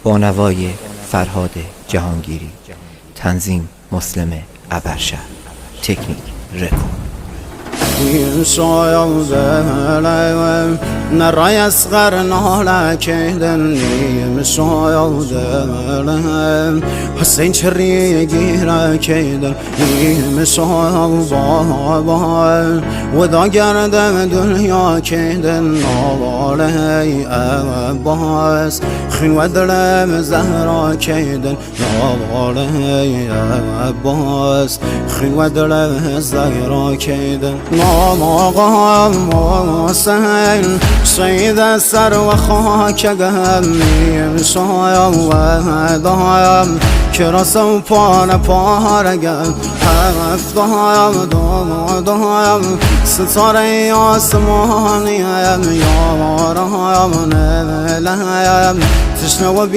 با نوای فرهاد جهانگیری. تنظیم مسلم ابرشهر. تکنیک رکورد. نرای اصغر ناله کهدن نیم شایده حسین چری گیره کهدن نیم شایده ودا گردم دنیا کهدن نواله عباس خنو دلم زهرا کهدن نواله عباس خنو دلم زهرا کهدن نام سهل سید سر و خاک گمیم شاید دایم کراس و پاره گم هفت دایم ستاره آسمانیم یارم نلیم تشنه و